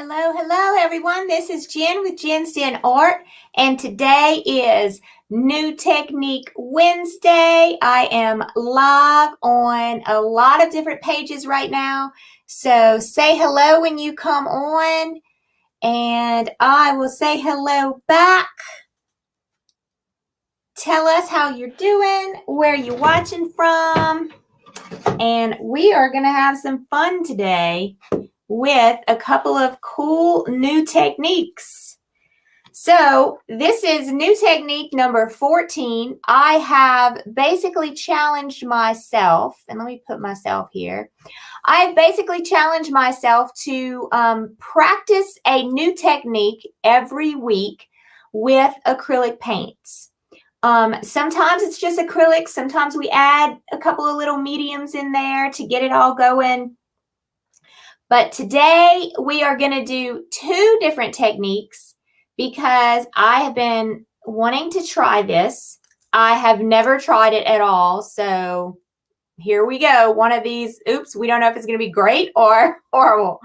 Hello, everyone. This is Jen with Jen's Den Art, and today is New Technique Wednesday. I am live on a lot of different pages right now, so say hello when you come on, and I will say hello back. Tell us how you're doing, where you're watching from, and we are going to have some fun today with a couple of cool new techniques. So this is new technique number 14. I have basically challenged myself, and let me put myself here. I've basically challenged myself to practice a new technique every week with acrylic paints. Sometimes it's just acrylic. Sometimes we add a couple of little mediums in there to get it all going. But today we are going to do two different techniques because I have been wanting to try this. I have never tried it at all. So here we go. One of these, oops, we don't know if it's going to be great or horrible.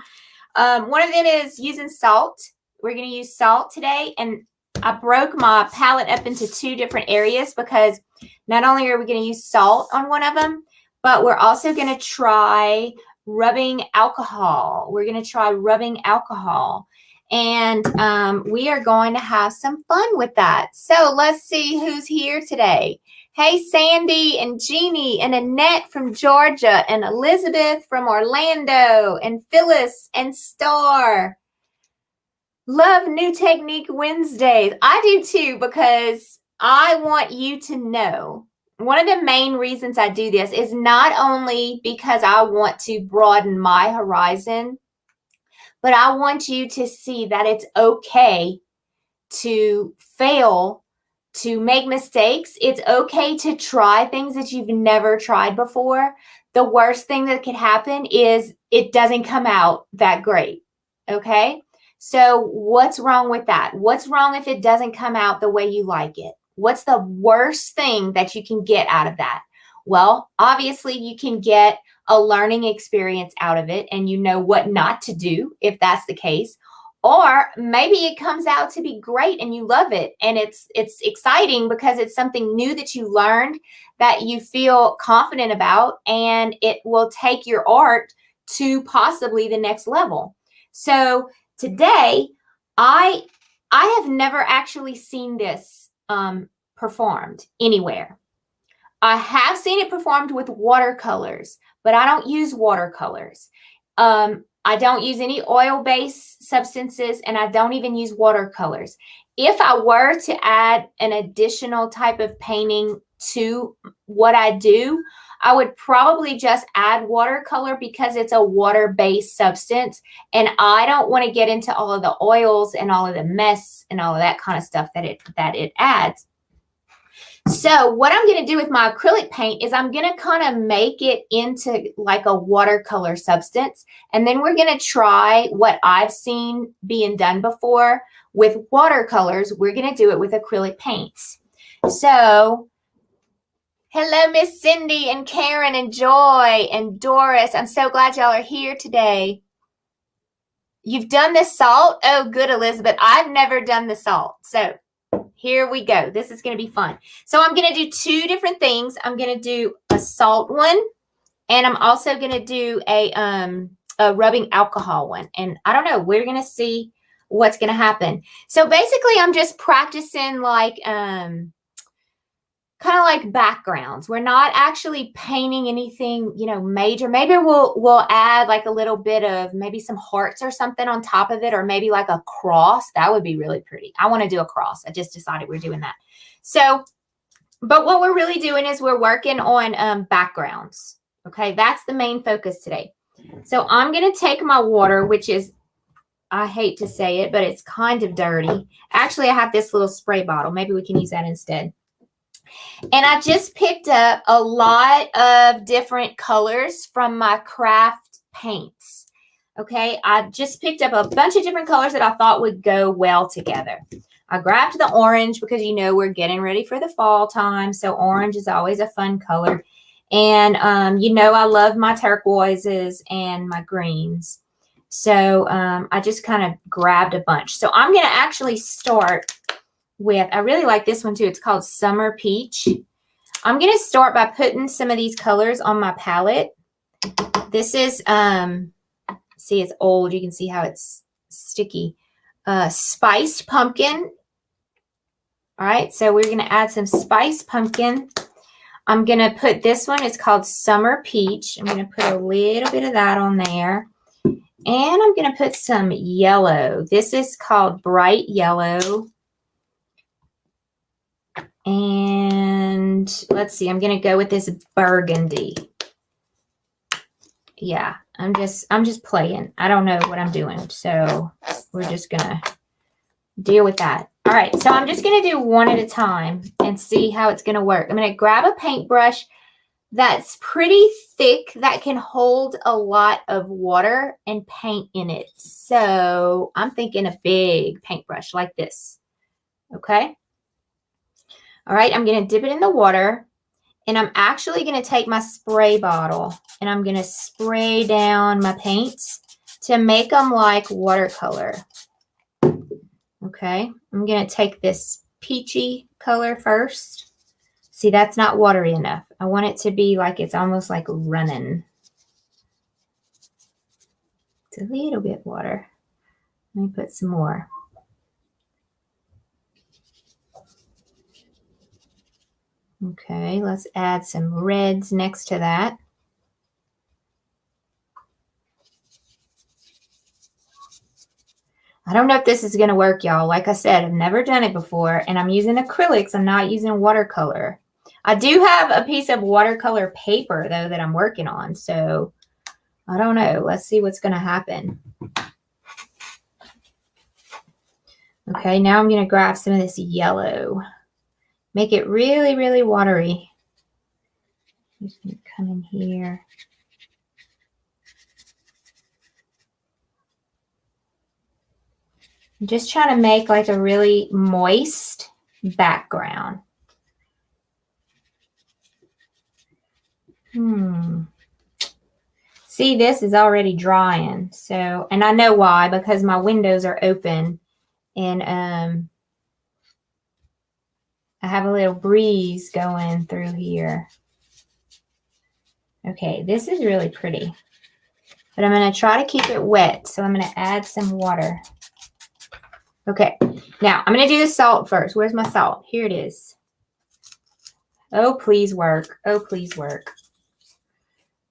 One of them is using salt. We're going to use salt today. And I broke my palette up into two different areas because not only are we going to use salt on one of them, but we're also going to try rubbing alcohol. We're going to try rubbing alcohol. And we are going to have some fun with that. So let's see who's here today. Hey, Sandy and Jeannie and Annette from Georgia and Elizabeth from Orlando and Phyllis and Star. Love New Technique Wednesdays. I do too because I want you to know one of the main reasons I do this is not only because I want to broaden my horizon, but I want you to see that it's okay to fail, to make mistakes. It's okay to try things that you've never tried before. The worst thing that could happen is it doesn't come out that great, okay? So what's wrong with that? What's wrong if it doesn't come out the way you like it? What's the worst thing that you can get out of that? Well, obviously you can get a learning experience out of it and you know what not to do if that's the case. Or maybe it comes out to be great and you love it and it's exciting because it's something new that you learned that you feel confident about, and it will take your art to possibly the next level. So today, I have never actually seen this performed anywhere. I have seen it performed with watercolors, but I don't use watercolors. I don't use any oil-based substances, and I don't even use watercolors. If I were to add an additional type of painting to what I do, I would probably just add watercolor because it's a water-based substance, and I don't want to get into all of the oils and all of the mess and all of that kind of stuff that it adds. So what I'm going to do with my acrylic paint is I'm going to kind of make it into like a watercolor substance. And then we're going to try what I've seen being done before with watercolors. We're going to do it with acrylic paints. So hello, Miss Cindy and Karen and Joy and Doris. I'm so glad y'all are here today. You've done the salt? Oh, good, Elizabeth. I've never done the salt. So here we go. This is going to be fun. So I'm going to do two different things. I'm going to do a salt one, and I'm also going to do a rubbing alcohol one. And I don't know. We're going to see what's going to happen. So basically, I'm just practicing like kind of like backgrounds. We're not actually painting anything, you know, major. Maybe we'll add like a little bit of maybe some hearts or something on top of it, or maybe like a cross. That would be really pretty. I want to do a cross. I just decided we're doing that. So, but what we're really doing is we're working on backgrounds. Okay, that's the main focus today. So I'm going to take my water, which is, I hate to say it, but it's kind of dirty. Actually, I have this little spray bottle. Maybe we can use that instead. And I just picked up a lot of different colors from my craft paints. Okay, I just picked up a bunch of different colors that I thought would go well together. I grabbed the orange because, you know, we're getting ready for the fall time. So orange is always a fun color. And, you know, I love my turquoises and my greens. So I just kind of grabbed a bunch. So I'm going to actually start with, I really like this one too. It's called Summer Peach. I'm going to start by putting some of these colors on my palette. This is, see, it's old. You can see how it's sticky. Spiced pumpkin. All right, so we're going to add some spiced pumpkin. I'm going to put this one. It's called Summer Peach. I'm going to put a little bit of that on there. And I'm going to put some yellow. This is called Bright Yellow. And let's see, I'm going to go with this burgundy. Yeah, I'm just playing. I don't know what I'm doing. So we're just going to deal with that. All right, so I'm just going to do one at a time and see how it's going to work. I'm going to grab a paintbrush that's pretty thick, that can hold a lot of water and paint in it. So I'm thinking a big paintbrush like this. Okay. All right, I'm going to dip it in the water, and I'm actually going to take my spray bottle and I'm going to spray down my paints to make them like watercolor. Okay, I'm going to take this peachy color first. See, that's not watery enough. I want it to be like it's almost like running. It's a little bit water. Let me put some more. Okay, let's add some reds next to that. I don't know if this is going to work, y'all. Like I said, I've never done it before, and I'm using acrylics. I'm not using watercolor. I do have a piece of watercolor paper, though, that I'm working on. So, I don't know. Let's see what's going to happen. Okay, now I'm going to grab some of this yellow. Make it really, really watery. I'm just going to come in here. I'm just trying to make like a really moist background. See, this is already drying. So, and I know why, because my windows are open and I have a little breeze going through here. Okay, this is really pretty. But I'm going to try to keep it wet. So I'm going to add some water. Okay, now I'm going to do the salt first. Where's my salt? Here it is. Oh, please work. Oh, please work.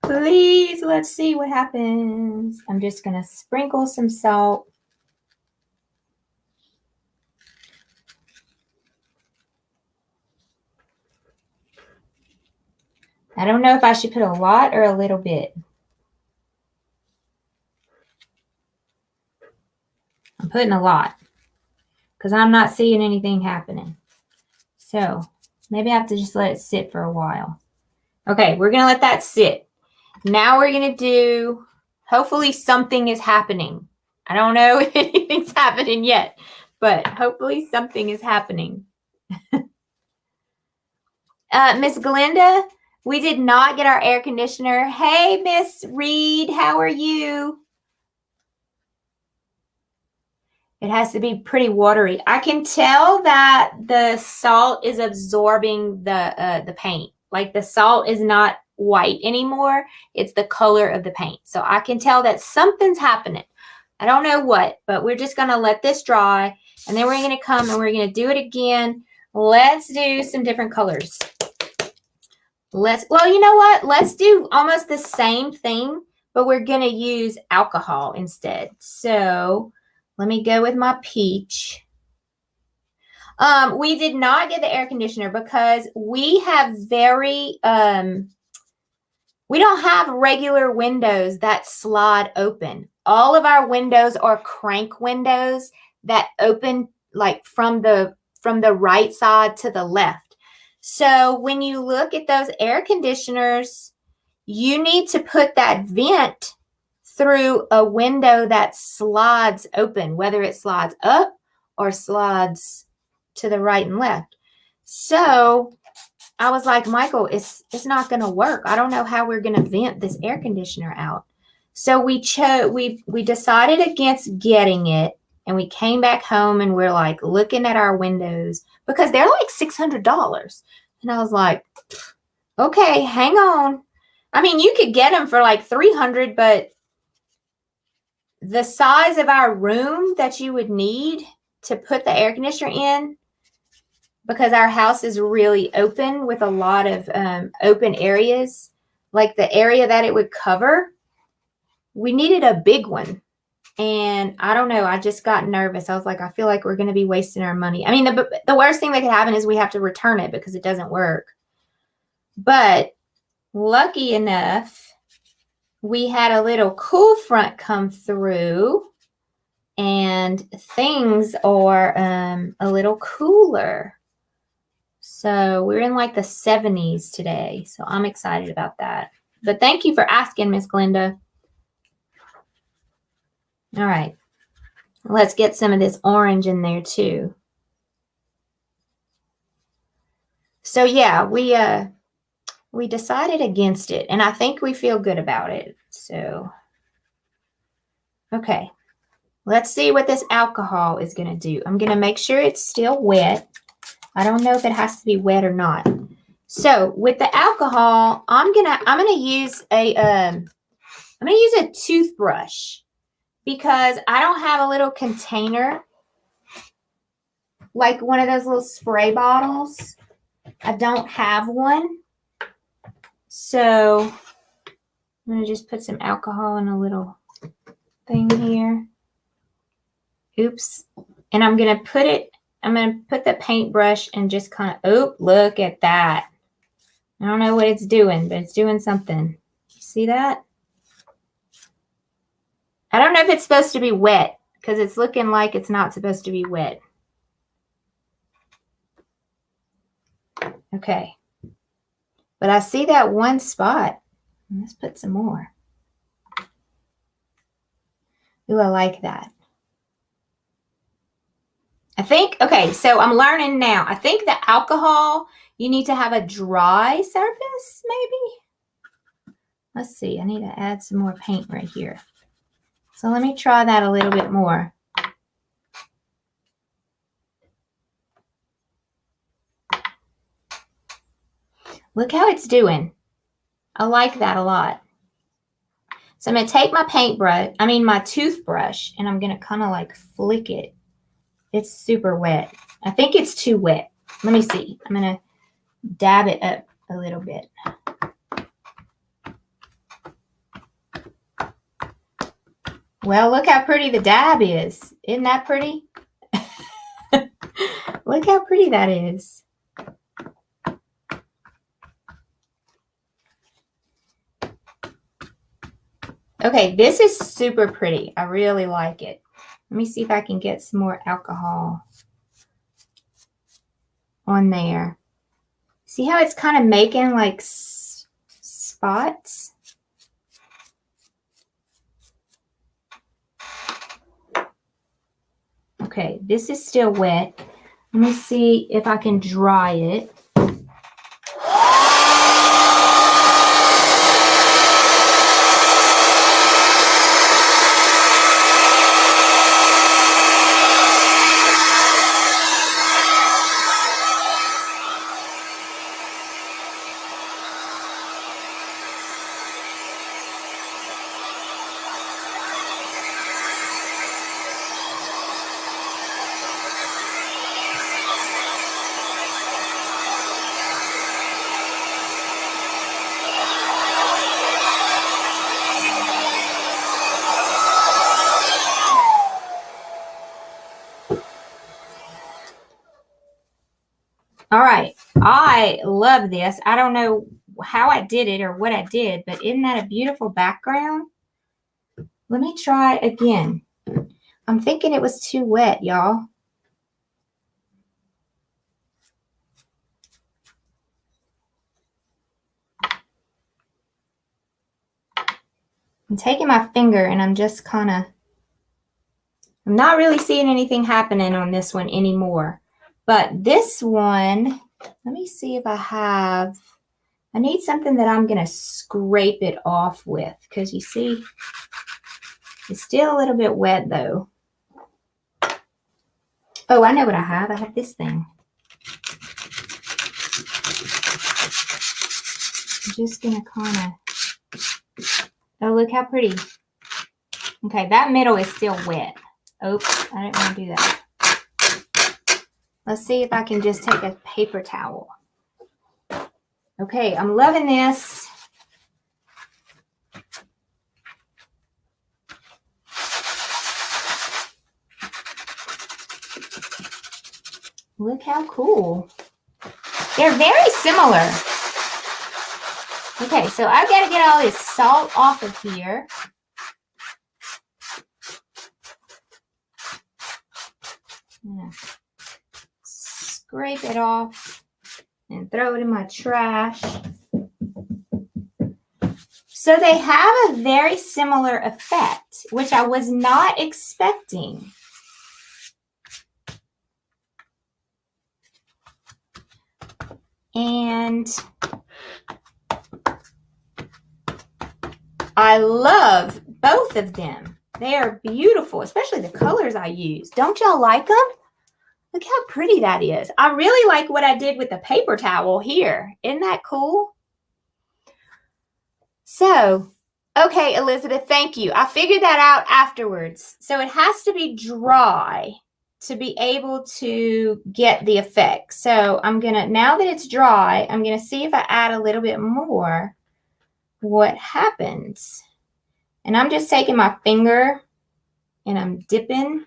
Please, let's see what happens. I'm just going to sprinkle some salt. I don't know if I should put a lot or a little bit. I'm putting a lot because I'm not seeing anything happening. So maybe I have to just let it sit for a while. Okay, we're going to let that sit. Now we're going to do, hopefully something is happening. I don't know if anything's happening yet, but hopefully something is happening. Miss Glenda, we did not get our air conditioner. Hey, Miss Reed, how are you? It has to be pretty watery. I can tell that the salt is absorbing the paint. Like the salt is not white anymore. It's the color of the paint. So I can tell that something's happening. I don't know what, but we're just going to let this dry. And then we're going to come and we're going to do it again. Let's do some different colors. Well, you know what? Let's do almost the same thing, but we're going to use alcohol instead. So let me go with my peach. We did not get the air conditioner because we have we don't have regular windows that slide open. All of our windows are crank windows that open like from the right side to the left. So when you look at those air conditioners, you need to put that vent through a window that slides open, whether it slides up or slides to the right and left. So I was like, Michael, it's not going to work. I don't know how we're going to vent this air conditioner out. So we decided against getting it, and we came back home and we're like looking at our windows because they're like $600. And I was like, okay, hang on. I mean, you could get them for like $300, but the size of our room that you would need to put the air conditioner in, because our house is really open with a lot of open areas, like the area that it would cover, we needed a big one. And I don't know, I just got nervous. I was like, I feel like we're going to be wasting our money. I mean, the worst thing that could happen is we have to return it because it doesn't work. But lucky enough, we had a little cool front come through and things are a little cooler. So we're in like the 70s today. So I'm excited about that. But thank you for asking, Miss Glenda. All right. Let's get some of this orange in there too. So yeah, we decided against it, and I think we feel good about it. So, okay. Let's see what this alcohol is going to do. I'm going to make sure it's still wet. I don't know if it has to be wet or not. So with the alcohol, I'm gonna use a toothbrush because I don't have a little container like one of those little spray bottles. I don't have one. So I'm gonna just put some alcohol in a little thing here. Oops. And I'm gonna put the paintbrush and just kind of, oh, look at that. I don't know what it's doing, but it's doing something. See that? I don't know if it's supposed to be wet because it's looking like it's not supposed to be wet. Okay. But I see that one spot. Let's put some more. Ooh, I like that. I think, okay, so I'm learning now. I think the alcohol, you need to have a dry surface, maybe. Let's see. I need to add some more paint right here. So let me try that a little bit more. Look how it's doing. I like that a lot. So I'm going to take my toothbrush, and I'm going to kind of like flick it. It's super wet. I think it's too wet. Let me see. I'm going to dab it up a little bit. Well, look how pretty the dab is. Isn't that pretty? Look how pretty that is. Okay, this is super pretty. I really like it. Let me see if I can get some more alcohol on there. See how it's kind of making like spots? Okay, this is still wet. Let me see if I can dry it. All right, I love this. I don't know how I did it or what I did, but isn't that a beautiful background? Let me try again. I'm thinking it was too wet, y'all. I'm taking my finger and I'm just kind of, I'm not really seeing anything happening on this one anymore. But this one, let me see if I have I need something that I'm going to scrape it off with because you see, it's still a little bit wet though. Oh, I know what I have. I have this thing. I'm just going to kind of, oh, look how pretty. Okay, that middle is still wet. Oops, I didn't want to do that. Let's see if I can just take a paper towel. Okay, I'm loving this. Look how cool. They're very similar. Okay, so I've got to get all this salt off of here. Scrape it off and throw it in my trash. So they have a very similar effect, which I was not expecting. And I love both of them. They are beautiful, especially the colors I use. Don't y'all like them? Look how pretty that is. I really like what I did with the paper towel here. Isn't that cool? So, okay, Elizabeth, thank you. I figured that out afterwards. So it has to be dry to be able to get the effect. So I'm going to, now that it's dry, I'm going to see if I add a little bit more, what happens. And I'm just taking my finger and I'm dipping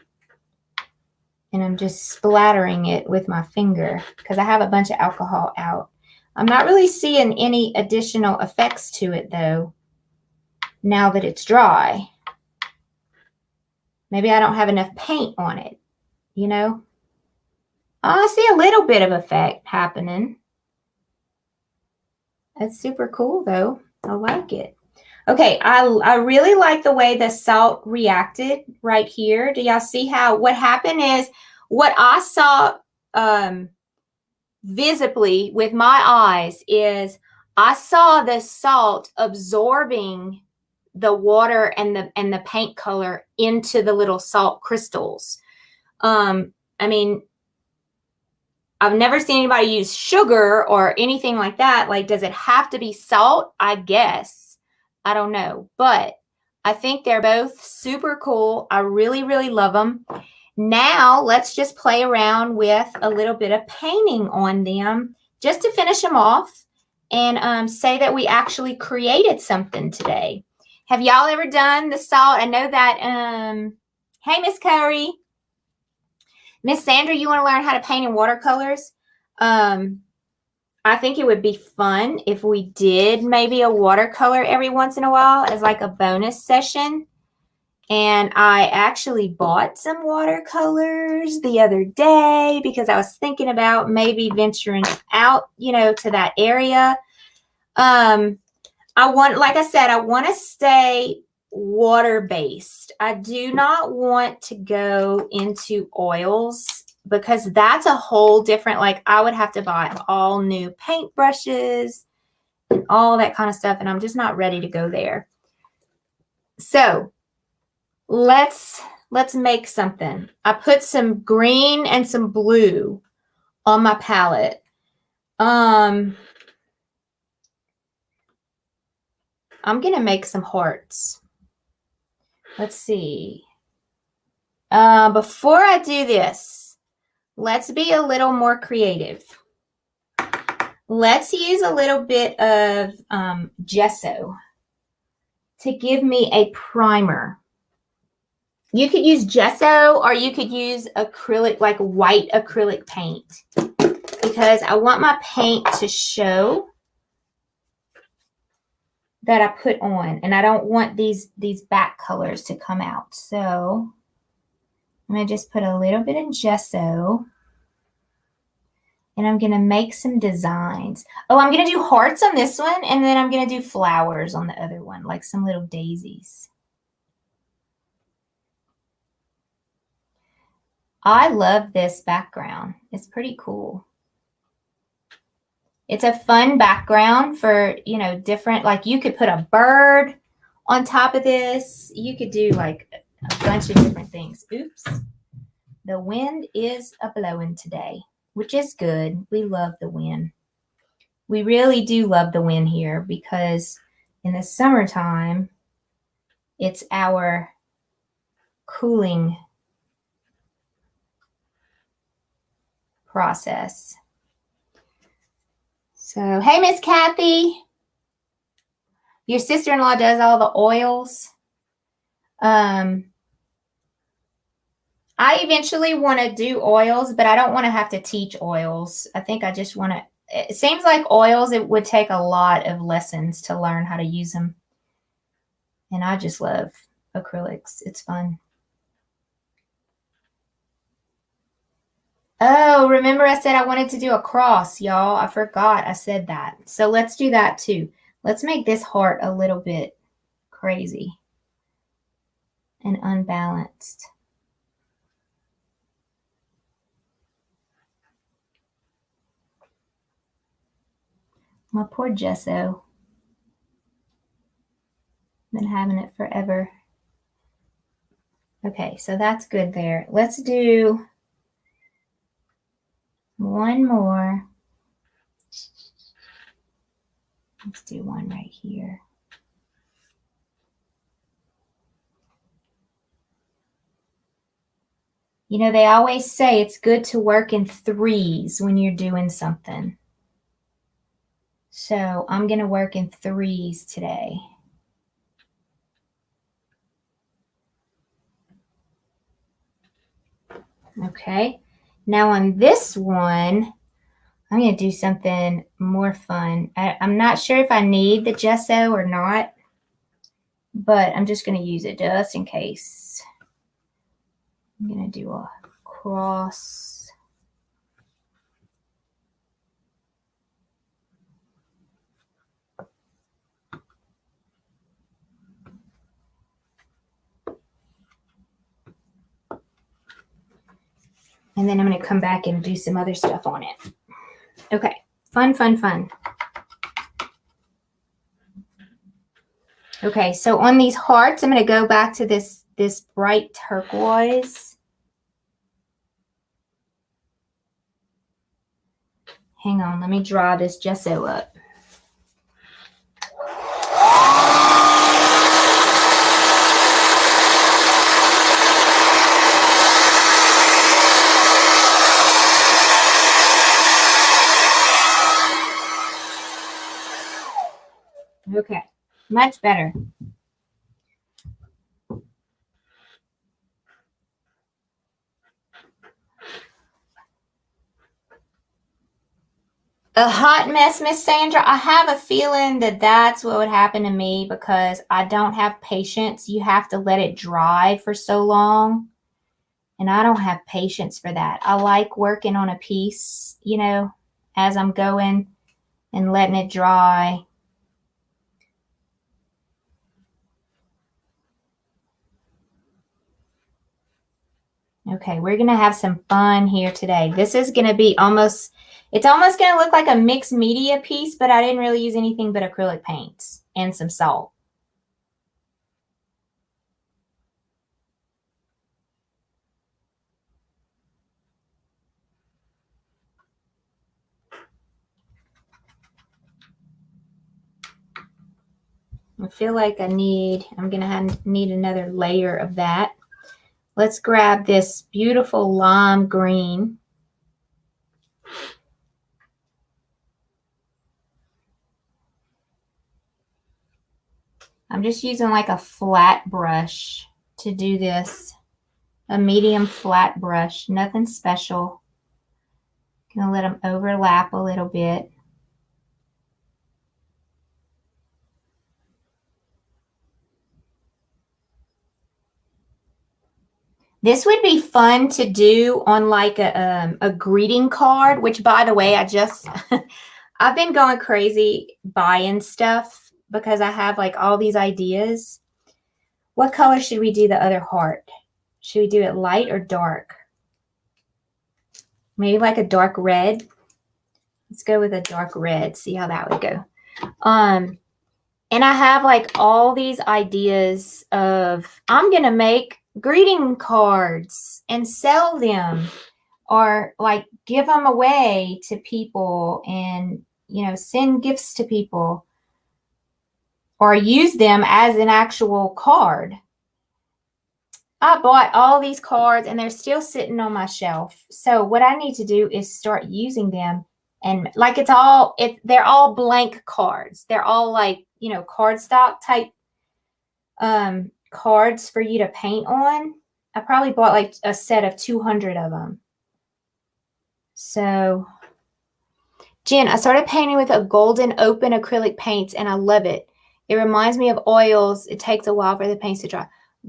and I'm just splattering it with my finger because I have a bunch of alcohol out. I'm not really seeing any additional effects to it though, now that it's dry. Maybe I don't have enough paint on it, you know? Oh, I see a little bit of effect happening. That's super cool though. I like it. Okay, I really like the way the salt reacted right here. Do y'all see how what happened is what I saw visibly with my eyes is I saw the salt absorbing the water and the paint color into the little salt crystals. I mean, I've never seen anybody use sugar or anything like that. Like, does it have to be salt? I guess. I don't know. But I think they're both super cool. I really, really love them. Now, let's just play around with a little bit of painting on them just to finish them off and say that we actually created something today. Have y'all ever done the salt? I know that, hey, Miss Curry. Miss Sandra, you want to learn how to paint in watercolors? I think it would be fun if we did maybe a watercolor every once in a while as like a bonus session. And I actually bought some watercolors the other day because I was thinking about maybe venturing out, you know, to that area. Like I said, I want to stay water-based. I do not want to go into oils because that's a whole different, like I would have to buy all new paintbrushes and all that kind of stuff, and I'm just not ready to go there. So let's make something. I put some green and some blue on my palette. I'm gonna make some hearts. Let's see. Before I do this, let's be a little more creative. Let's use a little bit of gesso to give me a primer. You could use gesso or you could use acrylic, like white acrylic paint, because I want my paint to show that I put on, and I don't want these back colors to come out. So I'm going to just put a little bit of gesso, and I'm going to make some designs. Oh, I'm going to do hearts on this one, and then I'm going to do flowers on the other one, like some little daisies. I love this background. It's pretty cool. It's a fun background for, different, like you could put a bird on top of this. You could do like a bunch of different things. Oops. The wind is a-blowing today, which is good. We love the wind. We really do love the wind here because in the summertime, it's our cooling process. So, hey, Miss Kathy. Your sister-in-law does all the oils. I eventually want to do oils, but I don't want to have to teach oils. I think I just want to. It seems like oils, it would take a lot of lessons to learn how to use them. And I just love acrylics. It's fun. Oh, remember I said I wanted to do a cross, y'all. I forgot I said that. So let's do that too. Let's make this heart a little bit crazy and unbalanced. My poor gesso. Been having it forever. Okay, so that's good there. Let's do one more. Let's do one right here. You know, they always say it's good to work in threes when you're doing something. So I'm going to work in threes today. Okay, now on this one, I'm going to do something more fun. I'm not sure if I need the gesso or not, but I'm just going to use it just in case. I'm going to do a cross. And then I'm going to come back and do some other stuff on it. Okay, fun, fun, fun. Okay, so on these hearts, I'm going to go back to this bright turquoise. Hang on, let me draw this gesso up. Okay, much better. A hot mess, Miss Sandra. I have a feeling that that's what would happen to me because I don't have patience. You have to let it dry for so long. And I don't have patience for that. I like working on a piece, as I'm going and letting it dry. Okay, we're going to have some fun here today. This is going to be it's almost going to look like a mixed media piece, but I didn't really use anything but acrylic paints and some salt. I feel like I'm going to need another layer of that. Let's grab this beautiful lime green. I'm just using like a flat brush to do this. A medium flat brush, nothing special. Gonna let them overlap a little bit. This would be fun to do on like a greeting card, which by the way, I've been going crazy buying stuff because I have like all these ideas. What color should we do the other heart? Should we do it light or dark? Maybe like a dark red. Let's go with a dark red, see how that would go. And I have like all these ideas of I'm going to make greeting cards and sell them or like give them away to people and, you know, send gifts to people or use them as an actual card. I bought all these cards and they're still sitting on my shelf. So what I need to do is start using them. And like they're all blank cards. They're all like, you know, cardstock type cards for you to paint on. I probably bought like a set of 200 of them. So, Jen, I started painting with a golden open acrylic paints and I love it. It reminds me of oils. It takes a while for the paints to dry.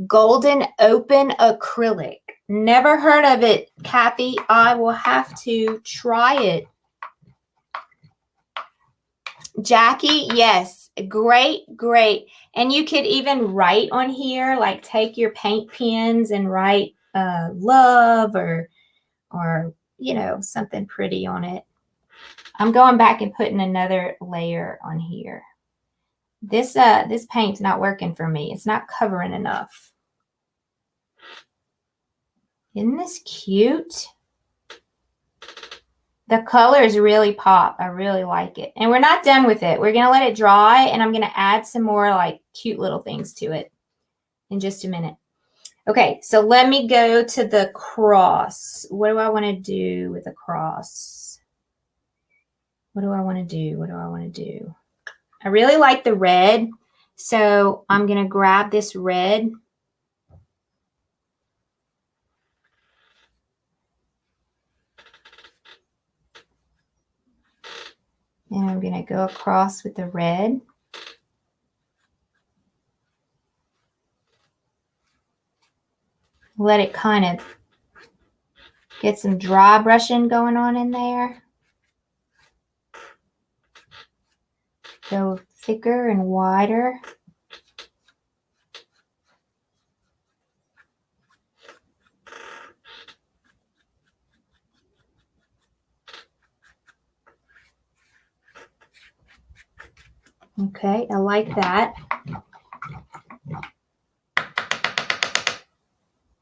Golden open acrylic. Never heard of it, Kathy. I will have to try it. Jackie, yes. Great, great. And you could even write on here, like take your paint pens and write love or you know, something pretty on it. I'm going back and putting another layer on here. This paint's not working for me. It's not covering enough. Isn't this cute? The colors really pop. I really like it. And we're not done with it. We're going to let it dry and I'm going to add some more like cute little things to it in just a minute. Okay, so let me go to the cross. What do I want to do with the cross? What do I want to do? What do I want to do? I really like the red, so I'm going to grab this red. And I'm going to go across with the red. Let it kind of get some dry brushing going on in there. Go thicker and wider. Okay, I like that.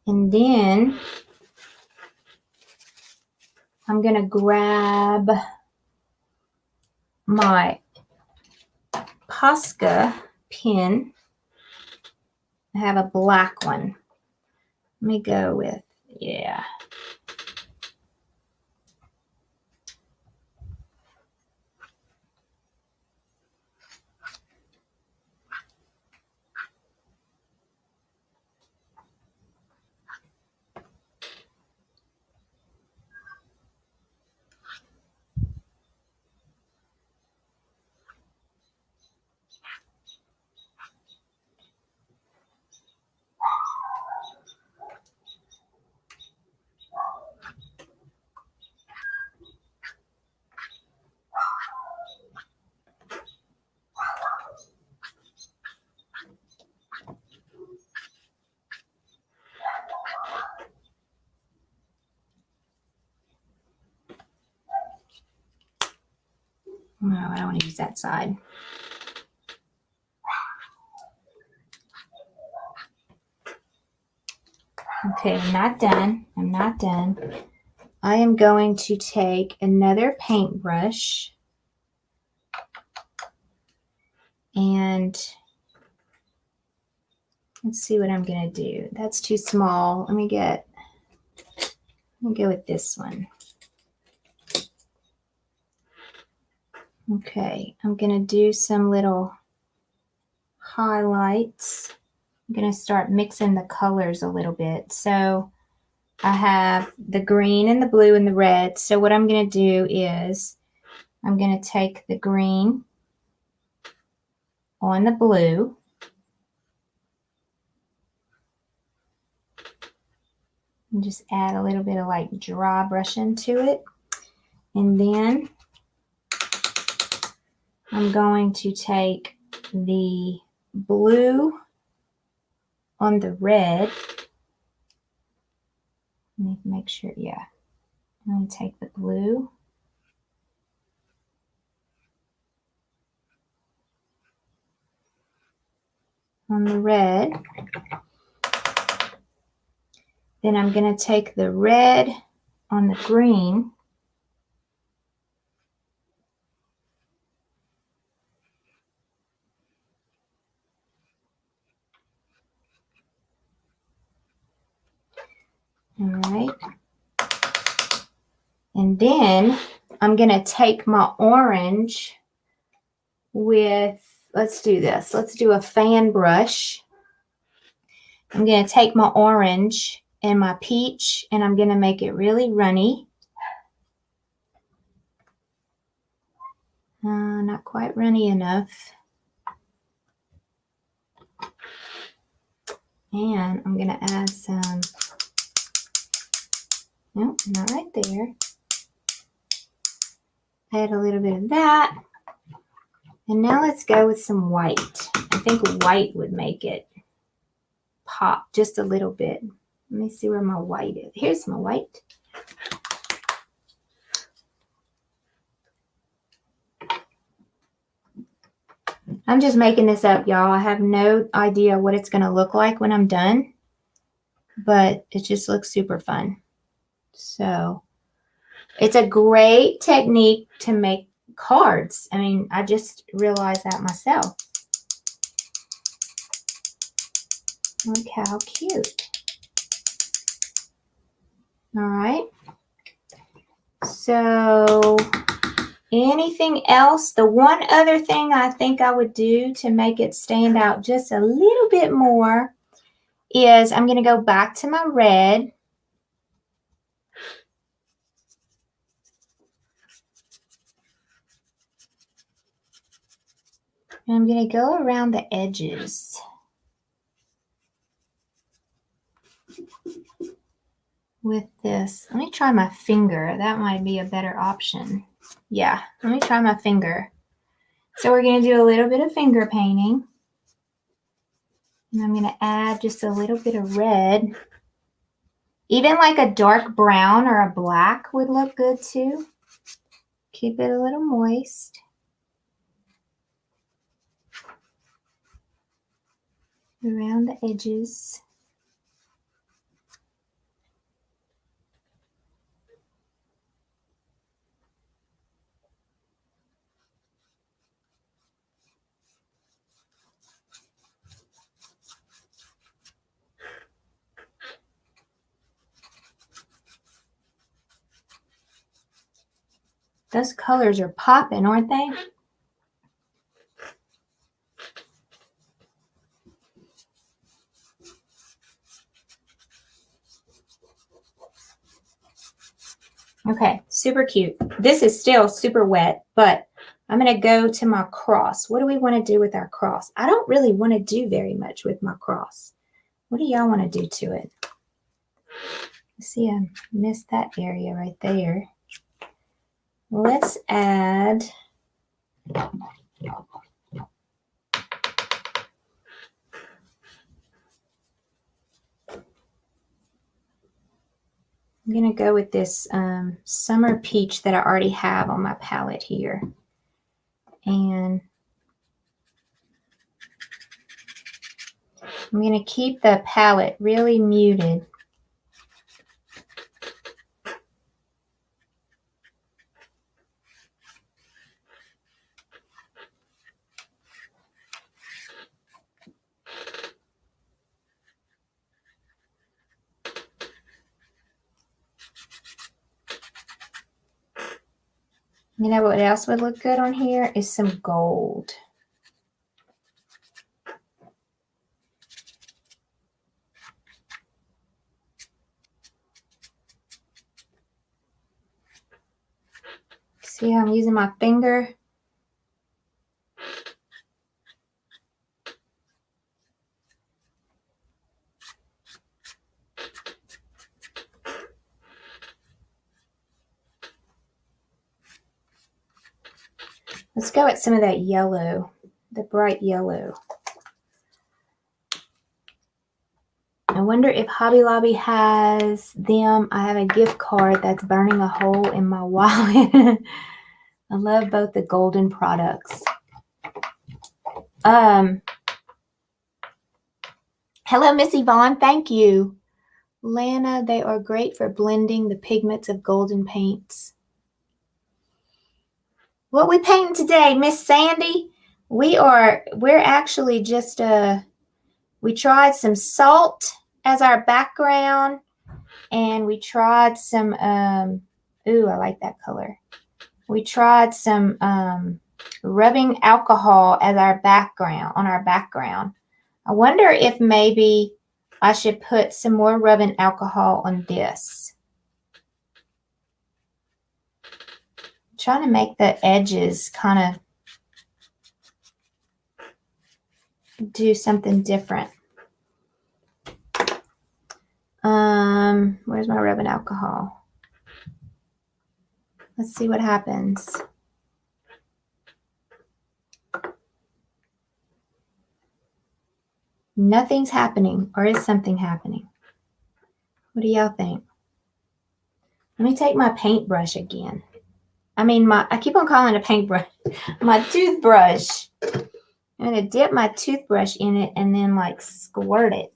And then I'm going to grab my Posca pen. I have a black one. Let me go with, yeah. No, I don't want to use that side. Okay, I'm not done. I'm not done. I am going to take another paintbrush and let's see what I'm going to do. That's too small. Let me go with this one. Okay, I'm going to do some little highlights. I'm going to start mixing the colors a little bit. So I have the green and the blue and the red. So what I'm going to do is I'm going to take the green on the blue. And just add a little bit of like dry brushing to it. And then I'm going to take the blue on the red. Let me make sure, yeah. I'm going to take the blue on the red. Then I'm going to take the red on the green. All right. And then I'm going to take my orange with, let's do this. Let's do a fan brush. I'm going to take my orange and my peach, and I'm going to make it really runny. Not quite runny enough. And I'm going to add some, nope, not right there. Add a little bit of that. And now let's go with some white. I think white would make it pop just a little bit. Let me see where my white is. Here's my white. I'm just making this up, y'all. I have no idea what it's going to look like when I'm done, but it just looks super fun. So it's a great technique to make cards. I mean, I just realized that myself. Look how cute. All right. So anything else? The one other thing I think I would do to make it stand out just a little bit more is I'm going to go back to my red. And I'm going to go around the edges with this. Let me try my finger. That might be a better option. Yeah, let me try my finger. So we're going to do a little bit of finger painting. And I'm going to add just a little bit of red. Even like a dark brown or a black would look good too. Keep it a little moist. Around the edges. Those colors are popping, aren't they? Okay, super cute. This is still super wet, but I'm going to go to my cross. What do we want to do with our cross? I don't really want to do very much with my cross. What do y'all want to do to it? See, I missed that area right there. Let's add I'm going to go with this Summer Peach that I already have on my palette here. And I'm going to keep the palette really muted. You know what else would look good on here is some gold. See how I'm using my finger? Let's go with some of that yellow, the bright yellow. I wonder if Hobby Lobby has them. I have a gift card that's burning a hole in my wallet. I love both the golden products. Hello, Miss Yvonne. Thank you. Lana, they are great for blending the pigments of golden paints. What we painting today, Miss Sandy? We're actually just we tried some salt as our background, and we tried some ooh, I like that color. We tried some rubbing alcohol as our background on our background. I wonder if maybe I should put some more rubbing alcohol on this. I'm trying to make the edges kind of do something different. Where's my rubbing alcohol? Let's see what happens. Nothing's happening, or is something happening? What do y'all think? Let me take my paintbrush again. I keep on calling it a paintbrush. My toothbrush. I'm going to dip my toothbrush in it and then like squirt it.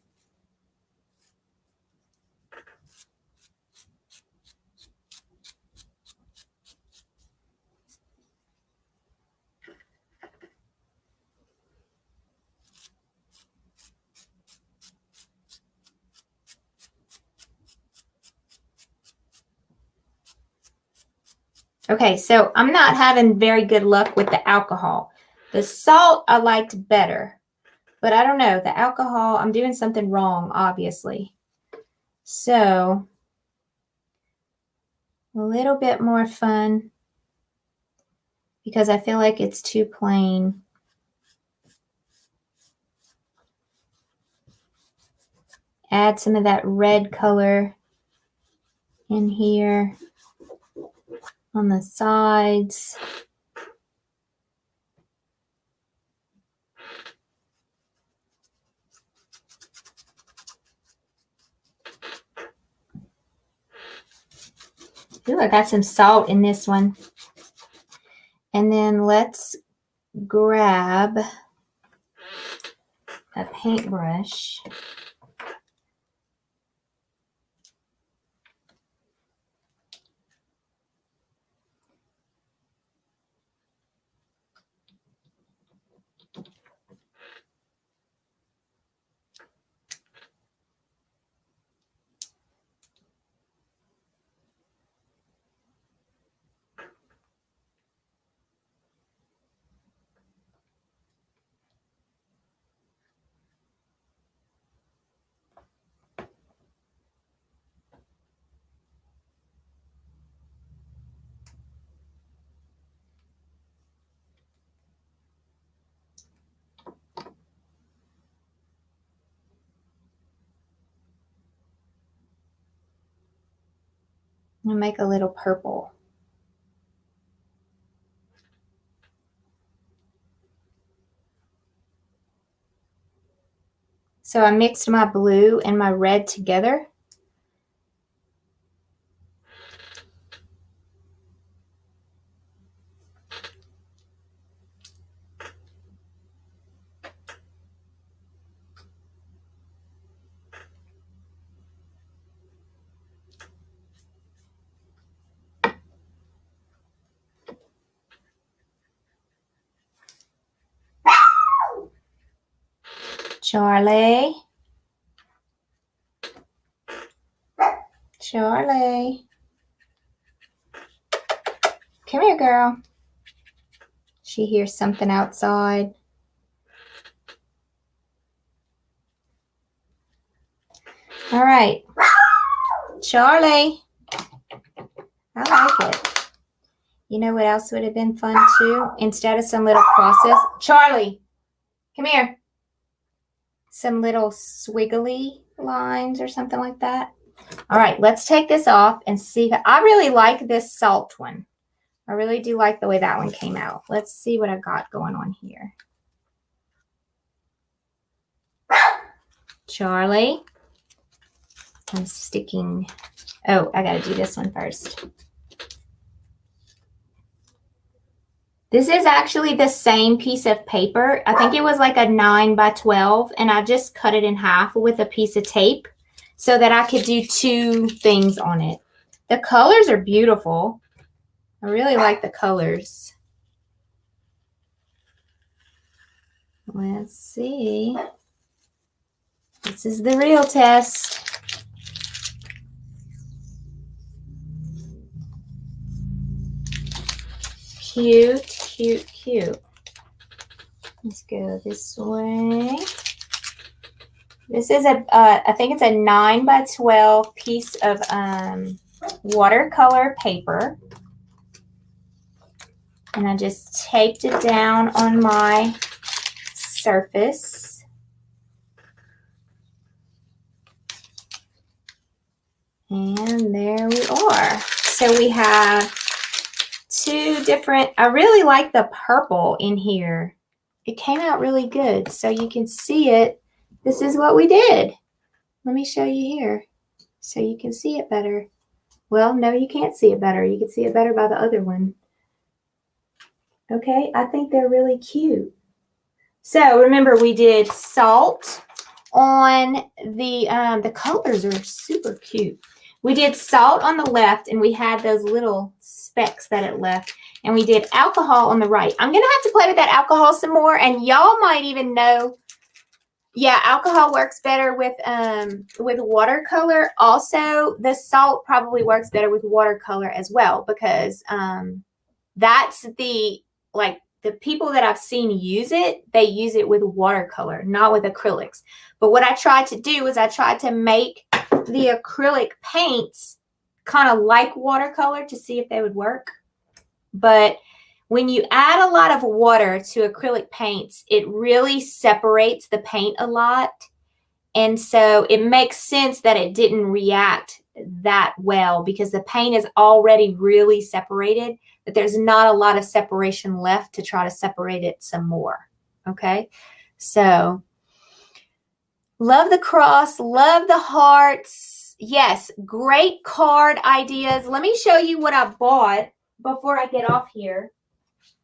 Okay, so I'm not having very good luck with the alcohol. The salt I liked better, but I don't know. The alcohol, I'm doing something wrong, obviously. So, a little bit more fun because I feel like it's too plain. Add some of that red color in here on the sides. Ooh, I got some salt in this one. And then let's grab a paintbrush. I'm going to make a little purple. So I mixed my blue and my red together. Charlie. Charlie. Come here, girl. She hears something outside. All right. Charlie. I like it. You know what else would have been fun too? Instead of some little crosses. Charlie, come here. Some little swiggly lines or something like that. All right, let's take this off and see. I really like this salt one. I really do like the way that one came out. Let's see what I got going on here. Charlie. I'm sticking. Oh, I got to do this one first. This is actually the same piece of paper. I think it was like a 9 by 12, and I just cut it in half with a piece of tape so that I could do 2 things on it. The colors are beautiful. I really like the colors. Let's see. This is the real test. Cute, cute, cute. Let's go this way. This is I think it's a 9 by 12 piece of watercolor paper. And I just taped it down on my surface. And there we are. So we have 2 different, I really like the purple in here. It came out really good. So you can see it. This is what we did. Let me show you here so you can see it better. Well, no, you can't see it better. You can see it better by the other one. Okay, I think they're really cute. So remember, we did salt on the colors are super cute. We did salt on the left, and we had those little specks that it left. And we did alcohol on the right. I'm going to have to play with that alcohol some more, and y'all might even know, yeah, alcohol works better with watercolor. Also, the salt probably works better with watercolor as well, because that's the people that I've seen use it, they use it with watercolor, not with acrylics. But what I tried to do is I tried to make the acrylic paints kind of like watercolor to see if they would work. But when you add a lot of water to acrylic paints, it really separates the paint a lot. And so it makes sense that it didn't react that well because the paint is already really separated, but there's not a lot of separation left to try to separate it some more. Okay, so love the cross, love the hearts. Yes, great card ideas. Let me show you what I bought before I get off here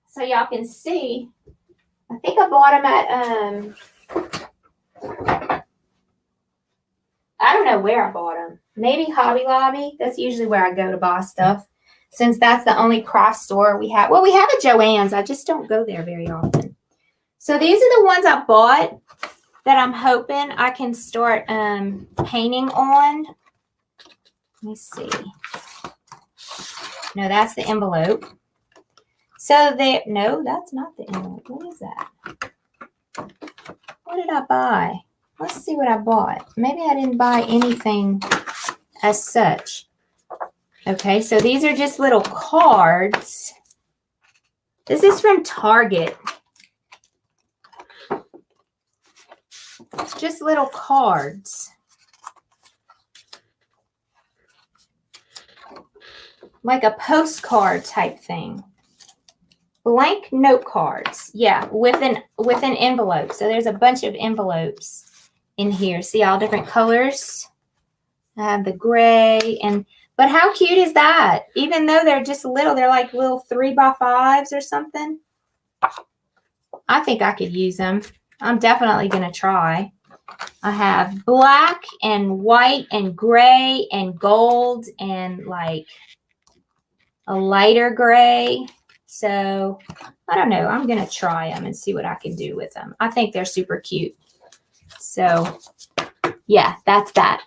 so y'all can see. I think I bought them at I don't know where I bought them. Maybe Hobby Lobby. That's usually where I go to buy stuff, since that's the only craft store we have. Well, we have a Joann's. I just don't go there very often. So these are the ones I bought that I'm hoping I can start painting on. Let me see. No, that's the envelope. So no, that's not the envelope. What is that? What did I buy? Let's see what I bought. Maybe I didn't buy anything as such. Okay, so these are just little cards. This is from Target. It's just little cards. Like a postcard type thing. Blank note cards. Yeah, with an envelope. So there's a bunch of envelopes in here. See all different colors? I have the gray but how cute is that? Even though they're just little, they're like little 3x5s or something. I think I could use them. I'm definitely going to try. I have black and white and gray and gold and like a lighter gray. So I don't know. I'm going to try them and see what I can do with them. I think they're super cute. So yeah, that's that.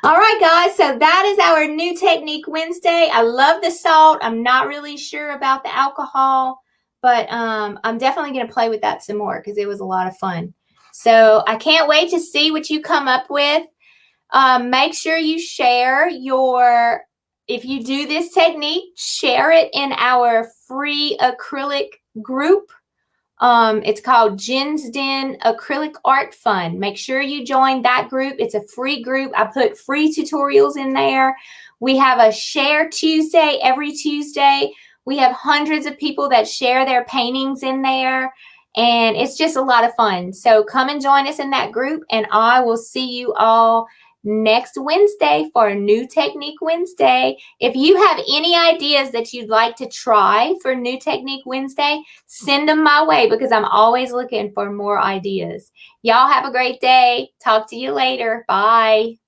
All right, guys. So that is our new technique Wednesday. I love the salt. I'm not really sure about the alcohol, but I'm definitely going to play with that some more because it was a lot of fun. So I can't wait to see what you come up with. Make sure you share if you do this technique, share it in our free acrylic group. It's called Jen's Den Acrylic Art Fun. Make sure you join that group. It's a free group. I put free tutorials in there. We have a Share Tuesday every Tuesday. We have hundreds of people that share their paintings in there, and it's just a lot of fun. So come and join us in that group, and I will see you all next Wednesday for a New Technique Wednesday. If you have any ideas that you'd like to try for New Technique Wednesday, send them my way because I'm always looking for more ideas. Y'all have a great day. Talk to you later. Bye.